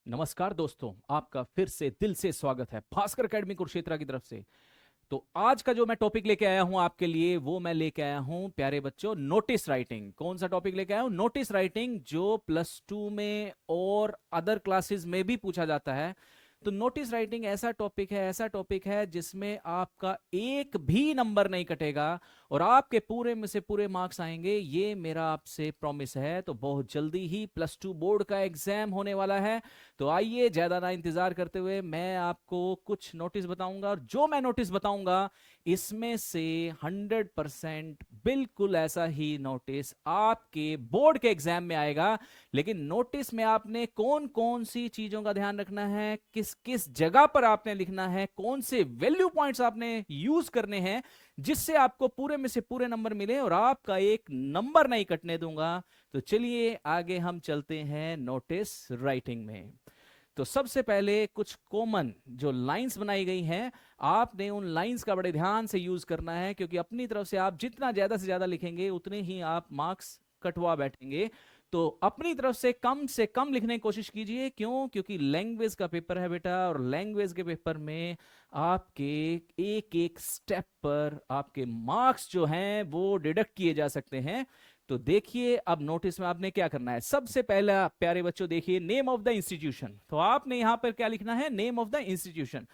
नमस्कार दोस्तों, आपका फिर से दिल से स्वागत है भास्कर एकेडमी कुरुक्षेत्र की तरफ से। तो आज का जो मैं टॉपिक लेके आया हूं आपके लिए, वो मैं लेके आया हूं प्यारे बच्चों, नोटिस राइटिंग। कौन सा टॉपिक लेके आया हूं? नोटिस राइटिंग, जो प्लस टू में और अदर क्लासेस में भी पूछा जाता है। तो नोटिस राइटिंग ऐसा टॉपिक है जिसमें आपका एक भी नंबर नहीं कटेगा और आपके पूरे में से पूरे मार्क्स आएंगे, ये मेरा आपसे प्रॉमिस है। तो बहुत जल्दी ही प्लस टू बोर्ड का एग्जाम होने वाला है। तो आइए, ज्यादा ना इंतजार करते हुए मैं आपको कुछ नोटिस बताऊंगा, और जो मैं नोटिस बताऊंगा इसमें से 100% बिल्कुल ऐसा ही नोटिस आपके बोर्ड के एग्जाम में आएगा। लेकिन नोटिस में आपने कौन कौन सी चीजों का ध्यान रखना है, किस किस जगह पर आपने लिखना है, कौन से वैल्यू पॉइंट्स आपने यूज करने हैं, जिससे आपको पूरे में से पूरे नंबर मिले और आपका एक नंबर नहीं कटने दूंगा। तो चलिए आगे हम चलते हैं नोटिस राइटिंग में। तो सबसे पहले कुछ कॉमन जो लाइंस बनाई गई हैं, आपने उन लाइंस का बड़े ध्यान से यूज करना है, क्योंकि अपनी तरफ से आप जितना ज्यादा से ज्यादा लिखेंगे उतने ही आप मार्क्स कटवा बैठेंगे। तो अपनी तरफ से कम लिखने की कोशिश कीजिए। क्यों? क्योंकि लैंग्वेज का पेपर है बेटा, और लैंग्वेज के पेपर में आपके एक एक स्टेप पर आपके मार्क्स जो हैं वो डिडक्ट किए जा सकते हैं। तो देखिए, अब नोटिस में आपने क्या करना है। सबसे पहला प्यारे बच्चों देखिए, नेम ऑफ द इंस्टीट्यूशन। तो आपने यहां पर क्या लिखना है? Name of the institution.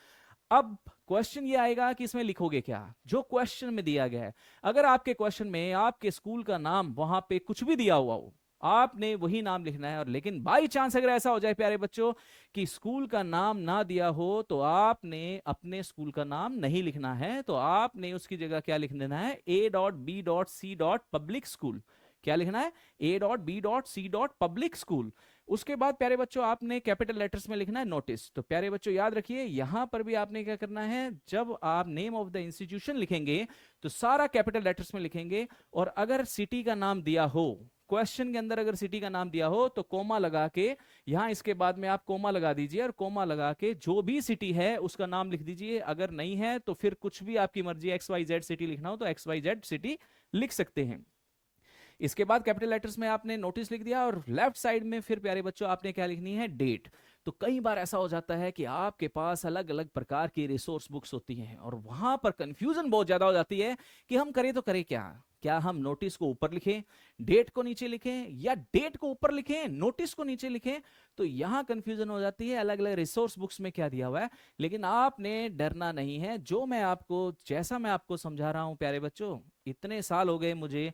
अब क्वेश्चन ये आएगा कि इसमें लिखोगे क्या, जो क्वेश्चन में दिया गया है। अगर आपके क्वेश्चन में आपके स्कूल का नाम वहां पे कुछ भी दिया हुआ हो, आपने वही नाम लिखना है। और लेकिन बाई चांस अगर ऐसा हो जाए प्यारे बच्चों कि स्कूल का नाम ना दिया हो, तो आपने अपने स्कूल का नाम नहीं लिखना है। तो आपने उसकी जगह क्या लिख देना है? A.B.C.पब्लिक स्कूल। क्या लिखना है? A.B.C.पब्लिक स्कूल। उसके बाद प्यारे बच्चों आपने कैपिटल लेटर्स में लिखना है नोटिस। तो प्यारे बच्चों याद रखिए, यहां पर भी आपने क्या करना है, जब आप नेम ऑफ द इंस्टीट्यूशन लिखेंगे तो सारा कैपिटल लेटर्स में लिखेंगे। और अगर सिटी का नाम दिया हो, क्वेश्चन के अंदर अगर सिटी का नाम दिया हो, तो कोमा लगा के यहां इसके बाद में आप कोमा लगा दीजिए, और कोमा लगा के जो भी सिटी है उसका नाम लिख दीजिए। अगर नहीं है तो फिर कुछ भी आपकी मर्जी, XYZ सिटी लिखना हो तो XYZ सिटी लिख सकते हैं। इसके बाद कैपिटल लेटर्स में आपने नोटिस लिख दिया, और लेफ्ट साइड में फिर प्यारे बच्चों आपने क्या लिखनी है? डेट। तो कई बार ऐसा हो जाता है कि आपके पास अलग अलग प्रकार की रिसोर्स बुक्स होती हैं, और वहां पर कंफ्यूजन बहुत ज्यादा हो जाती है कि हम करें तो करें क्या। क्या हम नोटिस को ऊपर लिखें, डेट को नीचे लिखें, या डेट को ऊपर लिखें, नोटिस को नीचे लिखें? तो यहां कंफ्यूजन हो जाती है, अलग अलग रिसोर्स बुक्स में क्या दिया हुआ है। लेकिन आपने डरना नहीं है। जो मैं आपको, जैसा मैं आपको समझा रहा हूं प्यारे बच्चों, इतने साल हो गए मुझे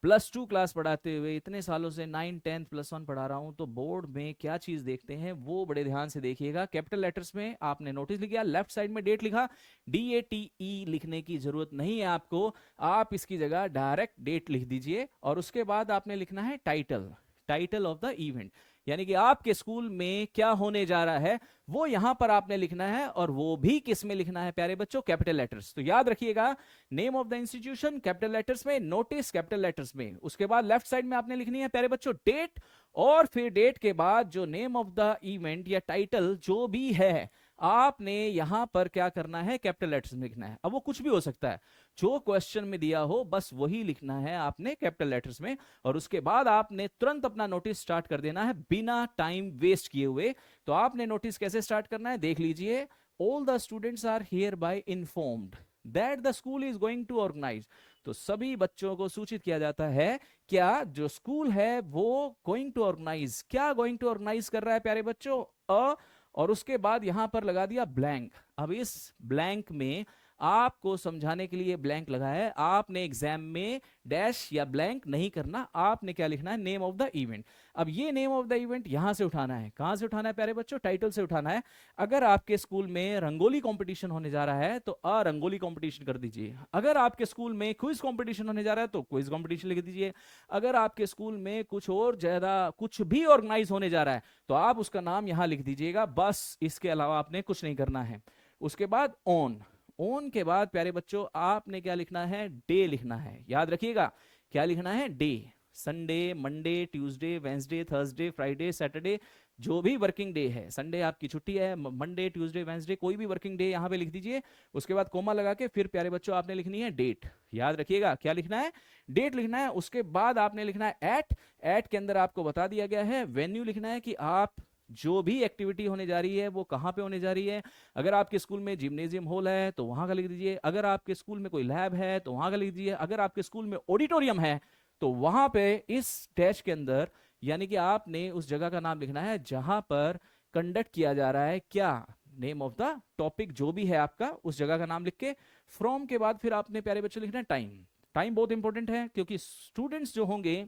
प्लस टू क्लास पढ़ाते हुए, इतने सालों से 9, 10, +1 पढ़ा रहा हूं। तो बोर्ड में क्या चीज देखते हैं वो बड़े ध्यान से देखिएगा। कैपिटल लेटर्स में आपने नोटिस लिखा, लेफ्ट साइड में डेट लिखा। DATE लिखने की जरूरत नहीं है आपको, आप इसकी जगह डायरेक्ट डेट लिख दीजिए। और उसके बाद आपने लिखना है title, title of the event, यानी कि आपके स्कूल में क्या होने जा रहा है वो यहां पर आपने लिखना है। और वो भी किस में लिखना है प्यारे बच्चों? Capital letters. तो याद रखिएगा, name of the institution capital letters में, नोटिस कैपिटल लेटर्स में। उसके बाद लेफ्ट साइड में आपने लिखनी है प्यारे बच्चों डेट, और फिर डेट के बाद जो नेम ऑफ द इवेंट या टाइटल जो भी है, आपने यहां पर क्या करना है? कैपिटल लेटर्स में लिखना है। अब वो कुछ भी हो सकता है, जो क्वेश्चन में दिया हो बस वही लिखना है आपने कैपिटल लेटर्स में। और उसके बाद आपने तुरंत अपना नोटिस स्टार्ट कर देना है बिना टाइम वेस्ट किए हुए। तो आपने नोटिस कैसे स्टार्ट करना है देख लीजिए। All the students are hereby informed that the school is going to organise. तो सभी बच्चों को सूचित किया जाता है, क्या जो स्कूल है वो गोइंग टू ऑर्गेनाइज, क्या गोइंग टू ऑर्गेनाइज कर रहा है प्यारे बच्चों? अ और उसके बाद यहां पर लगा दिया ब्लैंक। अब इस ब्लैंक में आपको समझाने के लिए ब्लैंक लगाया है, आपने एग्जाम में डैश या ब्लैंक नहीं करना। आपने क्या लिखना है? Name of the event. अब ये नेम ऑफ द इवेंट यहां से उठाना है। कहां से उठाना है प्यारे बच्चों? टाइटल से उठाना है। अगर आपके स्कूल में रंगोली कंपटीशन होने जा रहा है तो रंगोली कंपटीशन कर दीजिए। अगर आपके स्कूल में क्विज कंपटीशन होने जा रहा है तो क्विज कंपटीशन लिख दीजिए। अगर आपके स्कूल में कुछ और ज्यादा कुछ भी ऑर्गेनाइज होने जा रहा है तो आप उसका नाम यहां लिख दीजिएगा। बस इसके अलावा आपने कुछ नहीं करना है। उसके बाद ऑन, ऑन के बाद प्यारे बच्चों आपने क्या लिखना है? डे लिखना है। याद रखिएगा, क्या लिखना है? Day. Sunday, Monday, Tuesday, Wednesday, Thursday, Friday, Saturday, जो भी वर्किंग डे है। संडे आपकी छुट्टी है, मंडे, ट्यूसडे, वेंसडे, कोई भी वर्किंग डे यहां पे लिख दीजिए। उसके बाद कोमा लगा के फिर प्यारे बच्चों आपने लिखनी है डेट। याद रखिएगा, क्या लिखना है? डेट लिखना है। उसके बाद आपने लिखना है एट। एट के अंदर आपको बता दिया गया है वेन्यू लिखना है कि आप जो भी एक्टिविटी होने जा रही है वो कहाँ पे होने जा रही है। अगर आपके स्कूल में जिम्नेजियम हॉल है तो वहां का लिख दीजिए, अगर आपके स्कूल में कोई लैब है तो वहां का लिख दीजिए, अगर आपके स्कूल में ऑडिटोरियम है तो वहां पे इस डैश के अंदर यानी कि आपने उस जगह का नाम लिखना है जहां पर कंडक्ट किया जा रहा है क्या, नेम ऑफ द टॉपिक जो भी है आपका, उस जगह का नाम लिख के फ्रॉम के बाद फिर आपने प्यारे बच्चों लिखना है टाइम। टाइम बहुत इंपॉर्टेंट है क्योंकि स्टूडेंट्स जो होंगे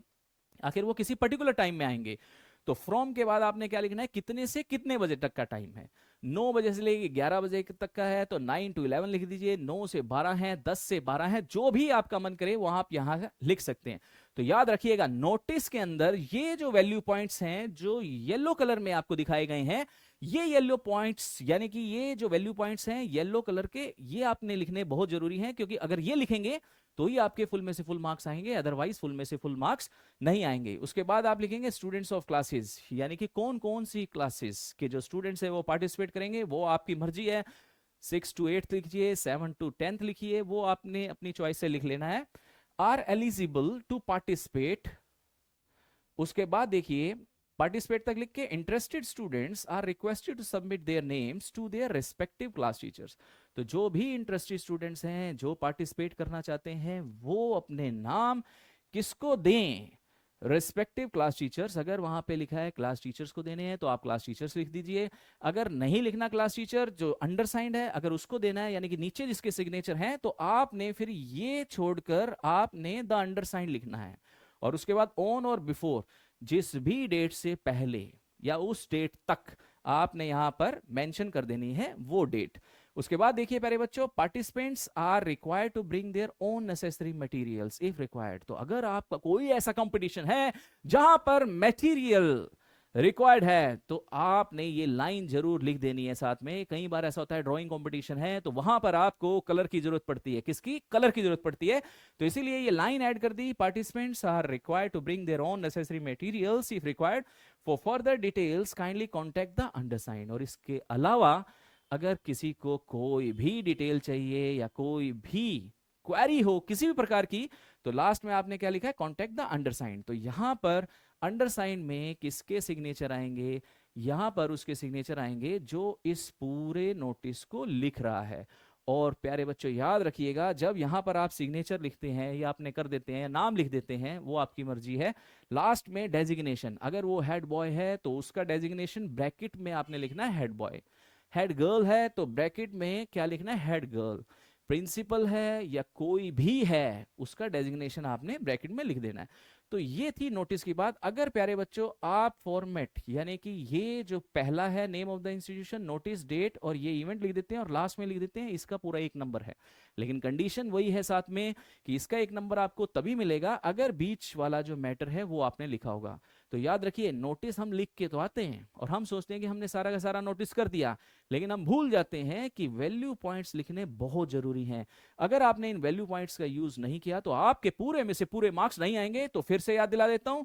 आखिर वो किसी पर्टिकुलर टाइम में आएंगे। तो फ्रॉम के बाद आपने क्या लिखना है, कितने से कितने बजे तक का टाइम है। 9 बजे से लेके 11 बजे तक का है तो 9 to 11 लिख दीजिए, 9 से 12 है, 10 से 12 है, जो भी आपका मन करे वो आप यहां लिख सकते हैं। तो याद रखिएगा नोटिस के अंदर ये जो वैल्यू पॉइंट्स हैं जो येलो कलर में आपको दिखाए गए हैं, ये येलो पॉइंट्स यानी कि ये जो वैल्यू पॉइंट्स हैं येलो कलर के, ये आपने लिखने बहुत जरूरी हैं क्योंकि अगर ये लिखेंगे तो ही आपके फुल में से फुल मार्क्स आएंगे, अदरवाइज फुल में से फुल मार्क्स नहीं आएंगे। उसके बाद आप लिखेंगे स्टूडेंट्स ऑफ क्लासेस, यानी कि कौन कौन सी क्लासेस के जो स्टूडेंट्स है वो पार्टिसिपेट करेंगे, वो आपकी मर्जी है। 6 to 8 लिखिए, 7 to 10 लिखिए, वो आपने अपनी चॉइस से लिख लेना है। आर एलिजिबल टू पार्टिसिपेट, उसके बाद देखिए पार्टिसिपेट तक लिख के interested students are requested to submit their names to their respective class teachers. तो जो भी इंटरेस्टेड स्टूडेंट्स हैं जो पार्टिसिपेट करना चाहते हैं वो अपने नाम किसको दें, रिस्पेक्टिव क्लास टीचर्स। अगर वहां पे लिखा है क्लास टीचर्स को देने हैं तो आप क्लास टीचर्स लिख दीजिए। अगर नहीं लिखना क्लास टीचर, जो अंडरसाइंड है अगर उसको देना है यानी कि नीचे जिसके सिग्नेचर हैं, तो आपने फिर ये छोड़कर आपने द अंडरसाइंड लिखना है। और उसके बाद ऑन और बिफोर, जिस भी डेट से पहले या उस डेट तक आपने यहां पर मेंशन कर देनी है वो डेट। उसके बाद देखिए प्यारे बच्चों, participants are required to bring their own necessary materials if required. तो अगर आपका कोई ऐसा कंपटीशन है जहां पर मटेरियल रिक्वायर्ड है तो आपने ये लाइन जरूर लिख देनी है साथ में। कई बार ऐसा होता है ड्राइंग कंपटीशन है तो वहां पर आपको कलर की जरूरत पड़ती है, किसकी, कलर की जरूरत पड़ती है, तो इसीलिए ये लाइन ऐड कर दी, participants are required to bring their own necessary materials if required, for further details kindly contact the undersigned. और इसके अलावा अगर किसी को कोई भी डिटेल चाहिए या कोई भी क्वेरी हो किसी भी प्रकार की, तो लास्ट में आपने क्या लिखा है, कॉन्टेक्ट द अंडरसाइंड। तो यहां पर अंडरसाइन में किसके सिग्नेचर आएंगे, यहां पर उसके सिग्नेचर आएंगे जो इस पूरे नोटिस को लिख रहा है। और प्यारे बच्चों याद रखिएगा जब यहां पर आप सिग्नेचर लिखते हैं या आपने कर देते हैं या नाम लिख देते हैं वो आपकी मर्जी है, लास्ट में डेजिग्नेशन, अगर वो हेड बॉय है तो उसका डेजिग्नेशन ब्रैकेट में आपने लिखना है हेड बॉय, हेड गर्ल है तो ब्रैकेट में क्या लिखना है, हेड गर्ल, प्रिंसिपल है या कोई भी है उसका डेजिग्नेशन आपने ब्रैकेट में लिख देना है। तो ये थी नोटिस की बात। अगर प्यारे बच्चों आप फॉर्मेट यानी कि ये जो पहला है name of the institution, notice, date और ये इवेंट लिख देते हैं और लास्ट में लिख देते हैं इसका पूरा 1 नंबर है, लेकिन कंडीशन वही है साथ में कि इसका 1 नंबर आपको तभी मिलेगा अगर बीच वाला जो मैटर है वो आपने लिखा होगा। तो याद रखिए नोटिस हम लिख के तो आते हैं और हम सोचते हैं कि हमने सारा का सारा नोटिस कर दिया, लेकिन हम भूल जाते हैं कि वैल्यू पॉइंट्स लिखने बहुत जरूरी हैं। अगर आपने इन वैल्यू पॉइंट्स का यूज नहीं किया तो आपके पूरे में से पूरे मार्क्स नहीं आएंगे। तो फिर से याद दिला देता हूं,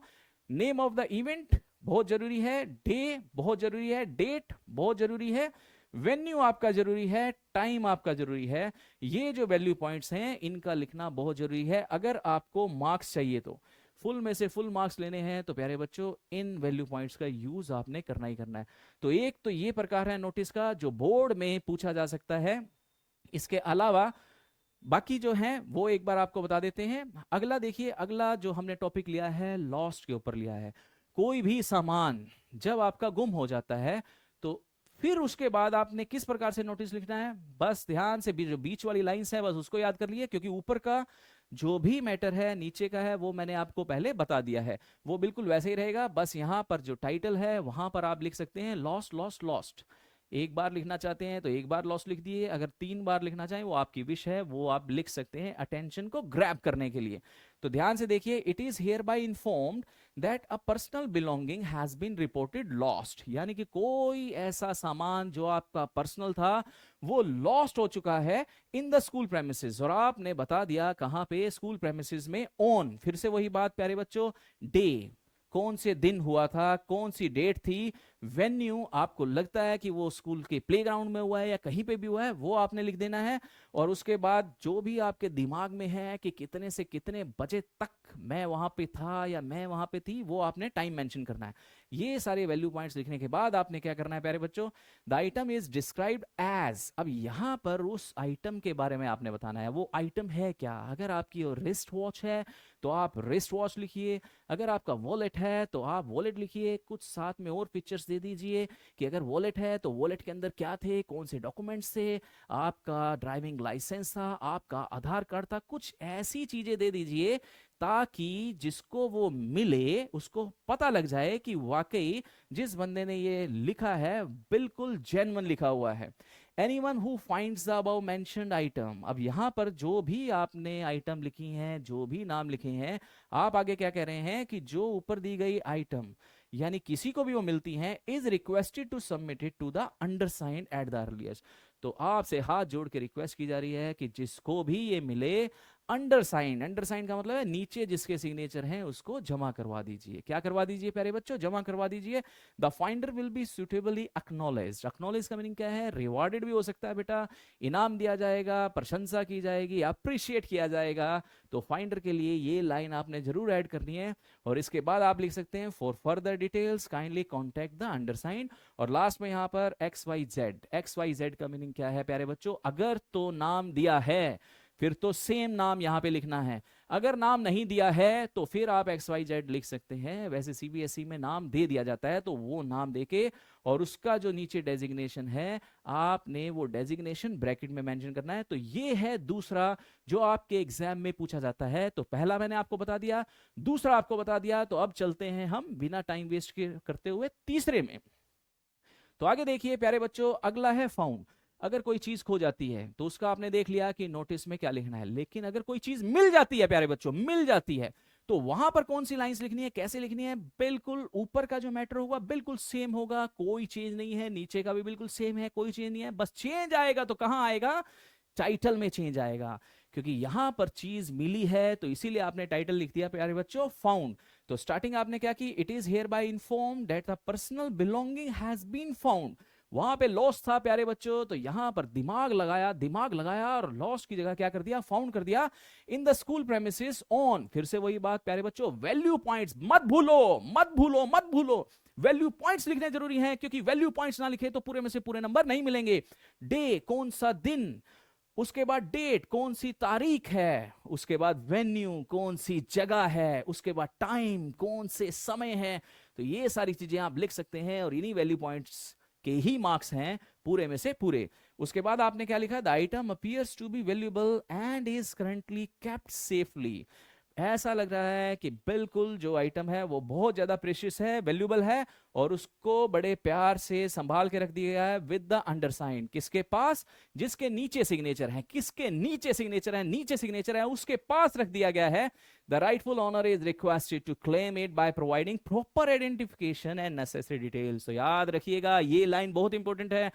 नेम ऑफ द इवेंट बहुत जरूरी है, डे बहुत जरूरी है, डेट बहुत जरूरी है, वेन्यू आपका जरूरी है, टाइम आपका जरूरी है। ये जो वैल्यू पॉइंट्स हैं इनका लिखना बहुत जरूरी है अगर आपको मार्क्स चाहिए। तो फुल में से फुल मार्क्स लेने हैं तो प्यारे बच्चों इन वैल्यू पॉइंट्स का यूज आपने करना ही करना है। तो एक तो ये प्रकार है नोटिस का जो बोर्ड में पूछा जा सकता है। इसके अलावा बाकी जो है वो एक बार आपको बता देते हैं। अगला देखिए, अगला जो हमने टॉपिक लिया है लॉस्ट के ऊपर लिया है। कोई भी सामान जब आपका गुम हो जाता है तो फिर उसके बाद आपने किस प्रकार से नोटिस लिखना है, बस ध्यान से जो बीच वाली लाइंस है बस उसको याद कर लिए, क्योंकि ऊपर का जो भी मैटर है नीचे का है वो मैंने आपको पहले बता दिया है, वो बिल्कुल वैसे ही रहेगा। बस यहां पर जो टाइटल है वहां पर आप लिख सकते हैं लॉस्ट लॉस्ट लॉस्ट। एक बार लिखना चाहते हैं तो एक बार लॉस्ट लिख दिए, अगर 3 बार लिखना चाहें वो आपकी विश है, वो आप लिख सकते हैं अटेंशन को ग्रैब करने के लिए। तो ध्यान से देखिए, it is hereby informed that a personal belonging has been reported lost, यानी कि कोई ऐसा सामान जो आपका पर्सनल था वो लॉस्ट हो चुका है इन द स्कूल प्रेमिसेस। और आपने बता दिया कहां पे, स्कूल प्रेमिसेस में। ऑन, फिर से वही बात प्यारे बच्चों, डे कौन से दिन हुआ था, कौन सी डेट थी, वेन्यू आपको लगता है कि वो स्कूल के प्लेग्राउंड में हुआ है या कहीं पे भी हुआ है, वो आपने लिख देना है। और उसके बाद जो भी आपके दिमाग में है कि कितने से कितने बजे तक मैं वहां पे था या मैं वहां पे थी, वो आपने टाइम मेंशन करना है। ये सारे वैल्यू पॉइंट्स लिखने के बाद आपने क्या करना है प्यारे बच्चों, the item is described as, अब यहां पर उस आइटम के बारे में आपने बताना है। वो आइटम है क्या? अगर आपकी रिस्ट वॉच है तो आप रिस्ट वॉच लिखिए, अगर आपका वॉलेट है तो आप वॉलेट लिखिए, कुछ साथ में और पिक्चर्स दे दीजिए कि अगर वॉलेट है तो वॉलेट के अंदर क्या थे, कौन से डॉक्यूमेंट्स थे, आपका ड्राइविंग लाइसेंस था, आपका आधार कार्ड था, कुछ ऐसी चीजें दे दीजिए ताकि जिसको वो मिले उसको पता लग जाए कि वाकई जिस बंदे ने ये लिखा है बिल्कुल जेन्युइन लिखा हुआ है। Anyone who finds the above mentioned item, अब यहां पर जो भी आपने आइटम लिखी हैं, जो भी नाम लिखे हैं, आप आगे क्या कह रहे हैं कि जो ऊपर दी गई आइटम यानी किसी को भी वो मिलती हैं, is requested to submit it to the undersigned at the earliest. तो आपसे हाथ जोड़ के रिक्वेस्ट की जा रही है कि जिसको भी ये मिले, अंडरसाइंड, अंडरसाइंड का मतलब है नीचे जिसके सिग्नेचर हैं उसको जमा करवा दीजिए। क्या करवा दीजिए प्यारे बच्चों? जमा करवा दीजिए। The finder will be suitably acknowledged, acknowledge का मीनिंग क्या है? रिवॉर्डेड भी हो सकता है बेटा, इनाम दिया जाएगा, प्रशंसा की जाएगी, अप्रिशिएट किया जाएगा। तो फाइंडर के लिए ये लाइन आपने जरूर ऐड करनी है। और इसके बाद आप लिख सकते हैं for further details kindly contact the undersigned. और लास्ट में यहां पर XYZ, XYZ का मीनिंग क्या है प्यारे बच्चों? अगर तो नाम दिया है फिर तो सेम नाम यहां पे लिखना है, अगर नाम नहीं दिया है तो फिर आप XYZ लिख सकते हैं। वैसे CBSE में नाम दे दिया जाता है तो वो नाम देके और उसका जो नीचे डेजिग्नेशन है आपने वो डेजिग्नेशन ब्रैकेट में मेंशन करना है। तो ये है दूसरा जो आपके एग्जाम में पूछा जाता है। तो पहला मैंने आपको बता दिया, दूसरा आपको बता दिया, तो अब चलते हैं हम बिना टाइम वेस्ट करते हुए तीसरे में। तो आगे देखिए प्यारे बच्चों, अगला है फाउंड। अगर कोई चीज खो जाती है तो उसका आपने देख लिया कि नोटिस में क्या लिखना है, लेकिन अगर कोई चीज मिल जाती है प्यारे बच्चों, मिल जाती है, तो वहां पर कौन सी लाइंस लिखनी है, कैसे लिखनी है? बिल्कुल ऊपर का जो मैटर होगा बिल्कुल सेम होगा, कोई चेंज नहीं है, नीचे का भी बिल्कुल सेम है, कोई चेंज नहीं है। बस चेंज आएगा तो कहां आएगा? टाइटल में चेंज आएगा, क्योंकि यहां पर चीज मिली है तो इसीलिए आपने टाइटल लिख दिया प्यारे बच्चों फाउंड। तो स्टार्टिंग आपने क्या की? It is hereby inform that the personal belonging has been found. वहां पे लॉस्ट था प्यारे बच्चों, तो यहां पर दिमाग लगाया, दिमाग लगाया और लॉस्ट की जगह क्या कर दिया? फाउंड कर दिया in the school premises on, फिर से वही बात प्यारे बच्चों, वैल्यू पॉइंट्स मत भूलो, मत भूलो, मत भूलो। वैल्यू पॉइंट्स लिखने जरूरी हैं, क्योंकि वैल्यू पॉइंट्स ना लिखे तो पूरे में से पूरे नंबर नहीं मिलेंगे। डे कौन सा दिन, उसके बाद डेट कौन सी तारीख है, उसके बाद वेन्यू कौन सी जगह है, उसके बाद टाइम कौन से समय है। तो ये सारी चीजें आप लिख सकते हैं और इन्हीं वैल्यू पॉइंट्स के ही मार्क्स हैं पूरे में से पूरे। उसके बाद आपने क्या लिखा? The item appears to be valuable and is currently kept safely. ऐसा लग रहा है कि बिल्कुल जो आइटम है वो बहुत ज्यादा प्रेशियस है, वैल्यूएबल है, और उसको बड़े प्यार से संभाल के रख दिया गया है विद द अंडरसाइन। किसके पास? जिसके नीचे सिग्नेचर है। किसके नीचे सिग्नेचर है? नीचे सिग्नेचर है उसके पास रख दिया गया है। The rightful owner is requested to claim it by providing proper identification and necessary details. तो याद रखिएगा ये लाइन बहुत इंपॉर्टेंट है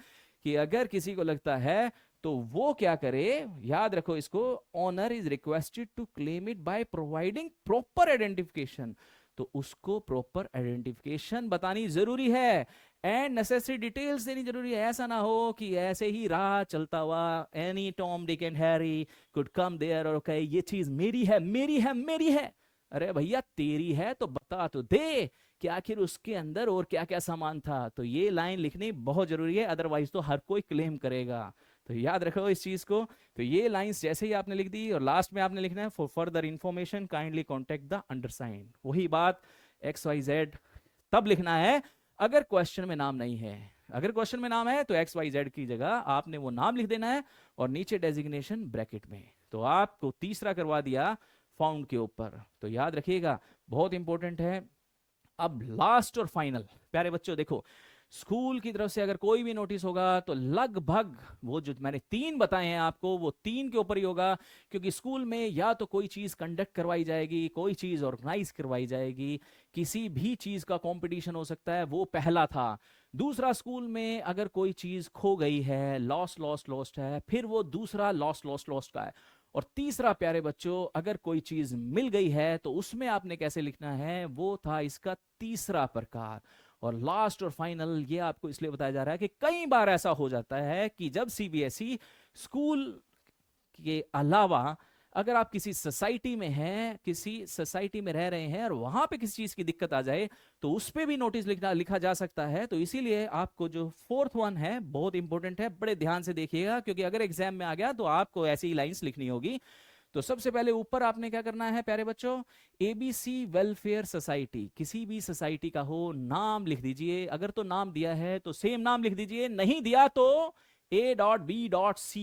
कि अगर किसी को लगता है तो वो क्या करे, याद रखो इसको, owner is requested to claim it by providing proper identification. तो उसको प्रॉपर आइडेंटिफिकेशन बतानी जरूरी है एंड नेसेसरी डिटेल्स देनी जरूरी है। ऐसा ना हो कि ऐसे ही राह चलता हुआ any Tom Dick and Harry could come there और कहे ये चीज मेरी है, मेरी है, मेरी है। अरे भैया तेरी है तो बता तो दे कि आखिर उसके अंदर और क्या क्या सामान था। तो ये लाइन लिखनी बहुत जरूरी है, अदरवाइज तो हर कोई क्लेम करेगा। तो याद रखो इस चीज को। तो ये लाइंस जैसे ही आपने लिख दी और लास्ट में आपने लिखना है for further information kindly contact the undersigned. वही बात XYZ तब लिखना है अगर क्वेश्चन में नाम नहीं है। अगर क्वेश्चन में नाम है तो XYZ की जगह आपने वो नाम लिख देना है और नीचे डेजिग्नेशन ब्रैकेट में। तो आपको तीसरा करवा दिया फाउंड के ऊपर। तो याद रखिएगा बहुत इंपॉर्टेंट है। अब लास्ट और फाइनल प्यारे बच्चों देखो, स्कूल की तरफ से अगर कोई भी नोटिस होगा तो लगभग वो जो मैंने 3 बताए हैं आपको वो 3 के ऊपर ही होगा, क्योंकि स्कूल में या तो कोई चीज कंडक्ट करवाई जाएगी, कोई चीज ऑर्गेनाइज करवाई जाएगी, किसी भी चीज का कंपटीशन हो सकता है, वो पहला था। दूसरा, स्कूल में अगर कोई चीज खो गई है, लॉस्ट लॉस्ट लॉस्ट है, फिर वो दूसरा लॉस्ट लॉस्ट लॉस्ट का है। और तीसरा प्यारे बच्चों, अगर कोई चीज मिल गई है तो उसमें आपने कैसे लिखना है, वो था इसका तीसरा प्रकार। और लास्ट और फाइनल ये आपको इसलिए बताया जा रहा है कि कई बार ऐसा हो जाता है कि जब सीबीएसई स्कूल के अलावा अगर आप किसी सोसाइटी में हैं, किसी सोसाइटी में रह रहे हैं और वहां पे किसी चीज की दिक्कत आ जाए तो उस पे भी नोटिस लिखा जा सकता है। तो इसीलिए आपको जो फोर्थ वन है बहुत इंपॉर्टेंट है, बड़े ध्यान से देखिएगा, क्योंकि अगर एग्जाम में आ गया तो आपको ऐसी ही लाइंस लिखनी होगी। तो सबसे पहले ऊपर आपने क्या करना है प्यारे बच्चों, एबीसी वेलफेयर सोसाइटी, किसी भी सोसाइटी का हो नाम लिख दीजिए। अगर तो नाम दिया है तो सेम नाम लिख दीजिए, नहीं दिया तो A.B.C.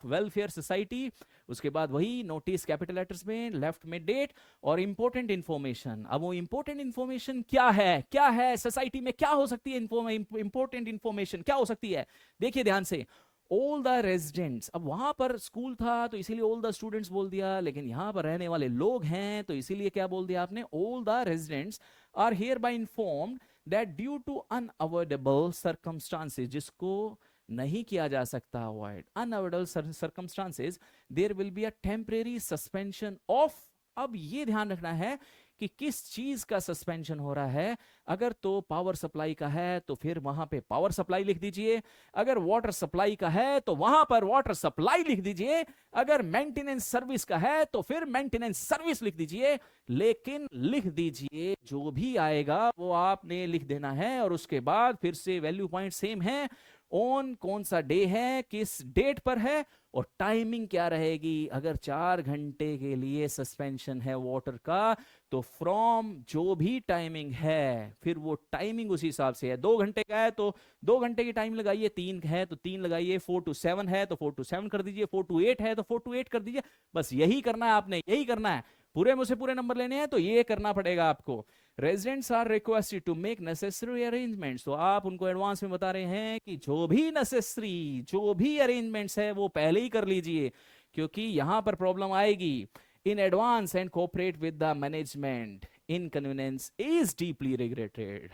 Welfare society. उसके बाद वही नोटिस कैपिटल लेटर्स में, लेफ्ट में डेट और इंपॉर्टेंट इंफॉर्मेशन। अब वो इंपॉर्टेंट इंफॉर्मेशन क्या है, क्या है सोसाइटी में, क्या हो सकती है इंपॉर्टेंट इंफॉर्मेशन क्या हो सकती है, देखिए ध्यान से। ऑल द रेजिडेंट्स, अब वहां पर स्कूल था तो इसीलिए ऑल द स्टूडेंट्स बोल दिया, लेकिन यहां पर रहने वाले लोग हैं तो इसीलिए क्या बोल दिया आपने, all the residents are hereby informed that due to unavoidable circumstances, जिसको नहीं किया जा सकता avoid, unavoidable circumstances, there will be a temporary suspension of. अब ये ध्यान रखना है कि किस चीज का सस्पेंशन हो रहा है। अगर तो पावर सप्लाई का है तो फिर वहां पे पावर सप्लाई लिख दीजिए, अगर वाटर सप्लाई का है तो वहां पर वाटर सप्लाई लिख दीजिए, अगर मेंटेनेंस सर्विस का है तो फिर मेंटेनेंस सर्विस लिख दीजिए। लेकिन लिख दीजिए, जो भी आएगा वो आपने लिख देना है। और उसके बाद फिर से वैल्यू पॉइंट सेम है, ऑन कौन सा डे है, किस डेट पर है, और टाइमिंग क्या रहेगी। अगर 4 घंटे के लिए सस्पेंशन है वाटर का तो फ्रॉम जो भी टाइमिंग है फिर वो टाइमिंग उसी हिसाब से है। 2 घंटे का है तो 2 घंटे की टाइम लगाइए, 3 है तो 3 लगाइए, 4 to 7 है तो 4 to 7 कर दीजिए, 4 to 8 है तो 4 to 8 कर दीजिए। बस यही करना है आपने, यही करना है। पूरे मुझसे पूरे नंबर लेने हैं तो ये करना पड़ेगा आपको। Residents are requested to make necessary arrangements, तो आप उनको एडवांस में बता रहे हैं कि जो भी नेसेसरी, जो भी अरेंजमेंट्स है वो पहले ही कर लीजिए, क्योंकि यहां पर प्रॉब्लम आएगी। In advance and cooperate with the management, inconvenience is deeply regretted.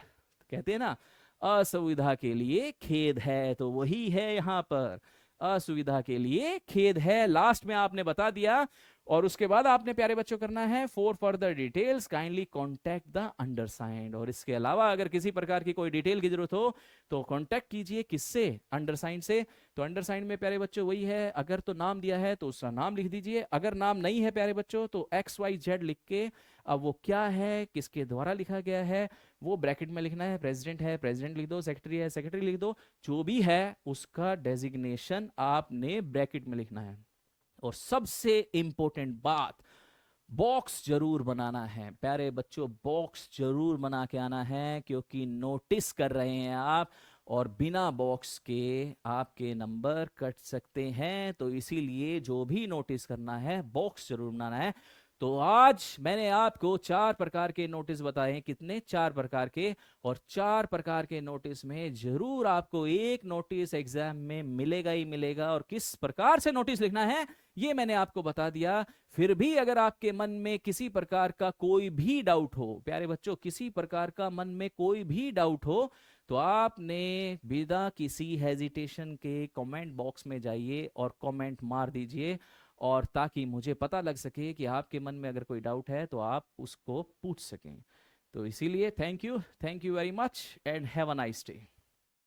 कहते हैं ना, असुविधा के लिए खेद है, तो वही है यहां पर, असुविधा के लिए खेद है, लास्ट में आपने बता दिया। और उसके बाद आपने प्यारे बच्चों करना है, for further details kindly contact the undersigned. और इसके अलावा अगर किसी प्रकार की कोई डिटेल की जरूरत हो तो कॉन्टैक्ट कीजिए, किससे, अंडरसाइंड से। तो अंडरसाइंड में प्यारे बच्चों वही है, अगर तो नाम दिया है तो उसका नाम लिख दीजिए, अगर नाम नहीं है प्यारे बच्चों तो XYZ लिख के, अब वो क्या है, किसके द्वारा लिखा गया है, वो ब्रैकेट में लिखना है। प्रेसिडेंट है प्रेसिडेंट लिख दो, सेक्रेटरी है सेक्रेटरी लिख दो, जो भी है उसका डेजिग्नेशन आपने ब्रैकेट में लिखना है। और सबसे इंपॉर्टेंट बात, बॉक्स जरूर बनाना है प्यारे बच्चों, बॉक्स जरूर बना के आना है, क्योंकि नोटिस कर रहे हैं आप और बिना बॉक्स के आपके नंबर कट सकते हैं। तो इसीलिए जो भी नोटिस करना है बॉक्स जरूर बनाना है। तो आज मैंने आपको 4 प्रकार के नोटिस बताए हैं, कितने, 4 प्रकार के। और 4 प्रकार के नोटिस में जरूर आपको एक नोटिस एग्जाम में मिलेगा ही मिलेगा, और किस प्रकार से नोटिस लिखना है ये मैंने आपको बता दिया। फिर भी अगर आपके मन में किसी प्रकार का कोई भी डाउट हो प्यारे बच्चों, किसी प्रकार का मन में कोई भी डाउट हो, तो आपने बिना किसी हेजिटेशन के कमेंट बॉक्स में जाइए और कमेंट मार दीजिए, और ताकि मुझे पता लग सके कि आपके मन में अगर कोई डाउट है तो आप उसको पूछ सकें। तो इसीलिए thank you very much and have a nice day.